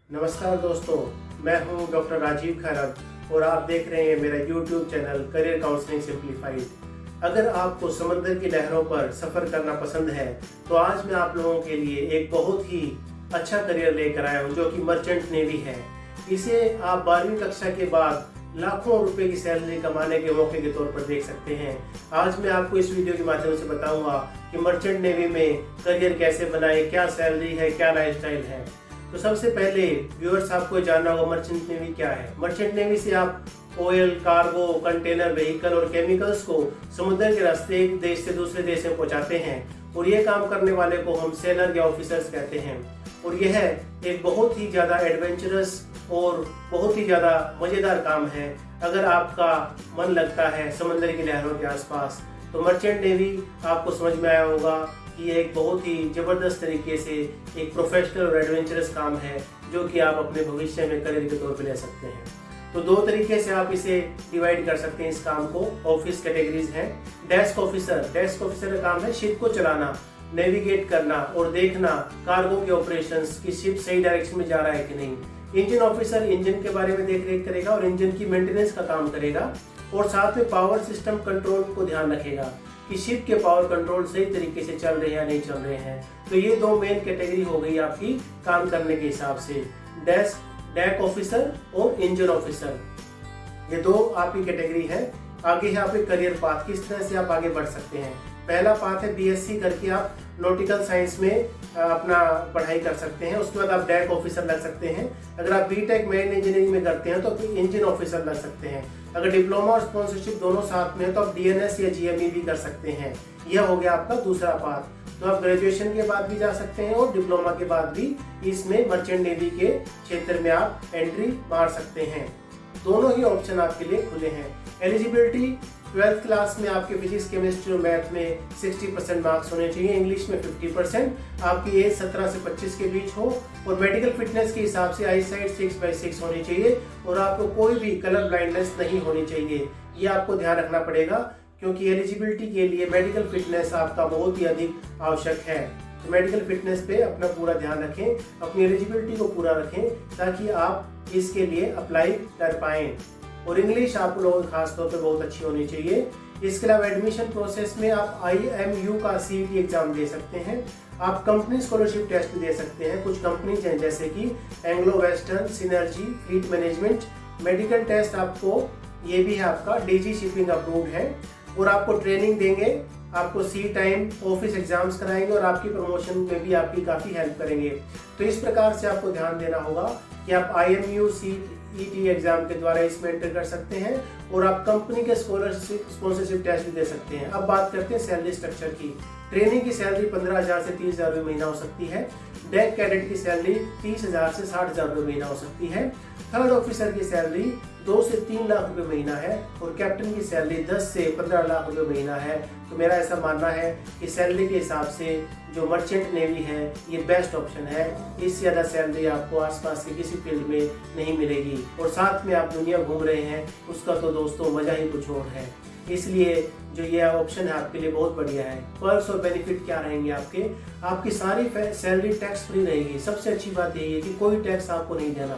नमस्कार दोस्तों, मैं हूं डॉक्टर राजीव खैरत और आप देख रहे हैं मेरा YouTube channel career counselling simplified. अगर आपको समंदर की लहरों पर सफ़र करना पसंद है तो आज मैं आप लोगों के लिए एक बहुत ही अच्छा करियर लेकर आया हूं जो कि मर्चेंट नेवी है। इसे आप 12वीं कक्षा के बाद लाखों रुपए की सैलरी कमाने के मौके के तौर पर देख सकते हैं। आज मैं आपको इस वीडियो के माध्यम से बताऊंगा कि मर्चेंट नेवी में करियर कैसे बनाए, क्या सैलरी है, क्या लाइफस्टाइल है। तो सबसे पहले व्यूअर्स आपको जानना होगा मर्चेंट नेवी क्या है। मर्चेंट नेवी से आप ऑयल, कार्गो, कंटेनर, व्हीकल और केमिकल्स को समुद्र के रास्ते एक देश से दूसरे देश में पहुंचाते हैं और ये काम करने वाले को हम सेलर या ऑफिसर्स कहते हैं। और यह एक बहुत ही ज़्यादा एडवेंचरस और बहुत ही ज़्यादा मज़ेदार काम है। अगर आपका मन लगता है समंदर की लहरों के आसपास तो मर्चेंट नेवी आपको समझ में आया होगा कि यह एक बहुत ही ज़बरदस्त तरीके से एक प्रोफेशनल और एडवेंचरस काम है जो कि आप अपने भविष्य में करियर के तौर पर ले सकते हैं। तो दो तरीके से आप इसे डिवाइड कर सकते हैं इस काम को। ऑफिस कैटेगरीज हैं। डेस्क ऑफिसर का काम है शिप को चलाना, नेविगेट करना और देखना कार्गो के ऑपरेशंस की शिप सही डायरेक्शन में जा रहा है कि नहीं। इंजन ऑफिसर इंजन के बारे में देख रेख करेगा और इंजन की मेंटेनेंस का काम करेगा और साथ में पावर सिस्टम कंट्रोल को ध्यान रखेगा कि शिप के पावर कंट्रोल सही तरीके से चल रहे हैं या नहीं चल रहे हैं। तो ये दो मेन कैटेगरी हो गई आपकी काम करने के हिसाब से, डेक ऑफिसर और इंजन ऑफिसर। ये दो आपकी कैटेगरी है। आगे है आपके करियर पाथ, किस तरह से आप आगे बढ़ सकते हैं। पहला पाथ है बीएससी करके आप नॉटिकल साइंस में अपना पढ़ाई कर सकते हैं। उसके बाद आप डेक ऑफिसर लग सकते हैं। अगर आप बीटेक मेरीन इंजीनियरिंग में करते हैं तो इंजन ऑफिसर लग सकते हैं। अगर डिप्लोमा और स्पॉन्सरशिप दोनों साथ में है तो आप डीएनएस या जीएमई भी कर सकते हैं। यह हो गया आपका दूसरा पाथ। तो आप ग्रेजुएशन के बाद भी जा सकते हैं और डिप्लोमा के बाद भी इसमें मर्चेंट नेवी के क्षेत्र में आप एंट्री मार सकते हैं। दोनों ही ऑप्शन आपके लिए खुले हैं। एलिजिबिलिटी 12th क्लास में आपके फिजिक्स, केमिस्ट्री और मैथ में 60% मार्क्स होने चाहिए, इंग्लिश में 50%, आपकी एज 17 से 25 के बीच हो और मेडिकल फिटनेस के हिसाब से आई साइट 6/6 होनी चाहिए और आपको कोई भी कलर ब्लाइंडनेस नहीं होनी चाहिए। ये आपको ध्यान रखना पड़ेगा क्योंकि एलिजिबिलिटी के लिए मेडिकल फिटनेस आपका बहुत ही अधिक आवश्यक है। तो मेडिकल फिटनेस पे अपना पूरा ध्यान रखें, अपनी एलिजिबिलिटी को पूरा रखें ताकि आप इसके लिए अप्लाई कर पाएँ। और इंग्लिश आप लोगों को खासतौर पे बहुत अच्छी होनी चाहिए। इसके अलावा एडमिशन प्रोसेस में आप IMU का CET एग्जाम दे सकते हैं। आप कंपनी स्कॉलरशिप टेस्ट भी दे सकते हैं। कुछ कंपनीज हैं जैसे कि Anglo Western, Synergy, Fleet Management. Medical test आपको ये भी है आपका DG शिपिंग अप्रूव्ड है और आपको ट्रेनिंग देंगे, आपको सी टाइम ऑफिस एग्जाम्स कराएंगे और आपकी प्रमोशन में भी आपकी काफ़ी हेल्प करेंगे। तो इस प्रकार से आपको ध्यान देना होगा कि आप IMU CET एग्जाम के द्वारा इसमें एंटर कर सकते हैं और आप कंपनी के स्पॉन्सरशिप टेस्ट भी दे सकते हैं। अब बात करते हैं सैलरी स्ट्रक्चर की। ट्रेनिंग की सैलरी 15,000 से 30,000 रुपये महीना हो सकती है। डेक कैडेट की सैलरी 30,000 से 60,000 रुपये महीना हो सकती है। थर्ड ऑफिसर की सैलरी 2 से 3 लाख रुपए महीना है और कैप्टन की सैलरी 10 से 15 लाख रुपए महीना है। तो मेरा ऐसा मानना है कि सैलरी के हिसाब से जो मर्चेंट नेवी है ये बेस्ट ऑप्शन है। इससे ज़्यादा सैलरी आपको आसपास के किसी फील्ड में नहीं मिलेगी और साथ में आप दुनिया घूम रहे हैं उसका तो दोस्तों मज़ा ही कुछ और है। इसलिए जो ये ऑप्शन है आपके लिए बहुत बढ़िया है। पर्क्स और बेनिफिट क्या रहेंगे आपकी सारी सैलरी टैक्स फ्री रहेगी। सबसे अच्छी बात यही है कि कोई टैक्स आपको नहीं देना।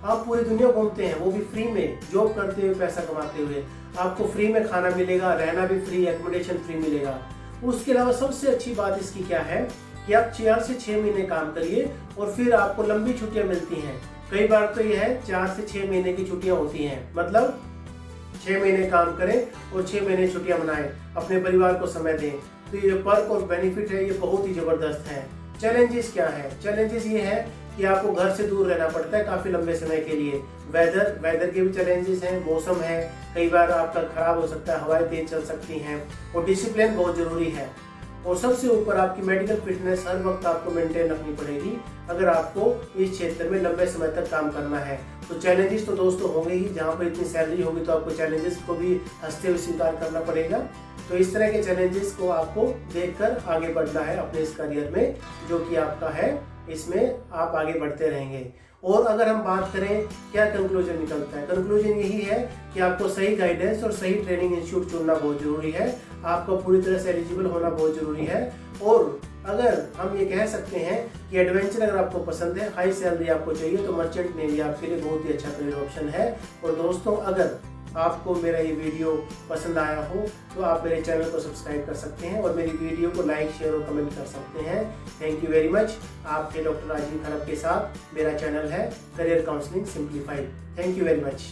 आप पूरी दुनिया घूमते हैं वो भी फ्री में, जॉब करते हुए, पैसा कमाते हुए। आपको फ्री में खाना मिलेगा, रहना भी फ्री, एकोमोडेशन फ्री मिलेगा। उसके अलावा सबसे अच्छी बात इसकी क्या है कि आप 4 से 6 महीने काम करिए और फिर आपको लंबी छुट्टियां मिलती हैं। कई बार तो यह है 4 से 6 महीने की छुट्टियां होती हैं, मतलब 6 महीने काम करें और 6 महीने छुट्टियां मनाएं, अपने परिवार को समय दें। तो ये पर्क और बेनिफिट है ये बहुत ही जबरदस्त है। चैलेंजेस क्या है? चैलेंजेस ये है कि आपको घर से दूर रहना पड़ता है काफी लंबे समय के लिए। वेदर के भी चैलेंजेस हैं, मौसम है, कई बार आपका खराब हो सकता है, हवाएं तेज चल सकती हैं और डिसिप्लिन बहुत जरूरी है। और सबसे ऊपर आपकी मेडिकल फिटनेस हर वक्त आपको मेंटेन रखनी पड़ेगी अगर आपको इस क्षेत्र में लंबे समय तक काम करना है। तो चैलेंजेस तो दोस्तों होंगे ही, जहाँ पर इतनी सैलरी होगी तो आपको चैलेंजेस को भी हंसते हुए स्वीकार करना पड़ेगा। तो इस तरह के चैलेंजेस को आपको देखकर आगे बढ़ना है अपने इस करियर में जो कि आपका है, इसमें आप आगे बढ़ते रहेंगे। और अगर हम बात करें क्या कंक्लूजन निकलता है, कंक्लूजन यही है कि आपको सही गाइडेंस और सही ट्रेनिंग इंस्टीट्यूट चुनना बहुत जरूरी है। आपको पूरी तरह से एलिजिबल होना बहुत जरूरी है और अगर हम ये कह सकते हैं कि एडवेंचर अगर आपको पसंद है, हाई सैलरी आपको चाहिए, तो मर्चेंट नेवी आपके लिए बहुत ही अच्छा करियर ऑप्शन है। और दोस्तों, अगर आपको मेरा ये वीडियो पसंद आया हो तो आप मेरे चैनल को सब्सक्राइब कर सकते हैं और मेरी वीडियो को लाइक, शेयर और कमेंट कर सकते हैं। Thank you very much. आप थे डॉक्टर राजीव खरब के साथ। मेरा चैनल है career counselling simplified. Thank you very much.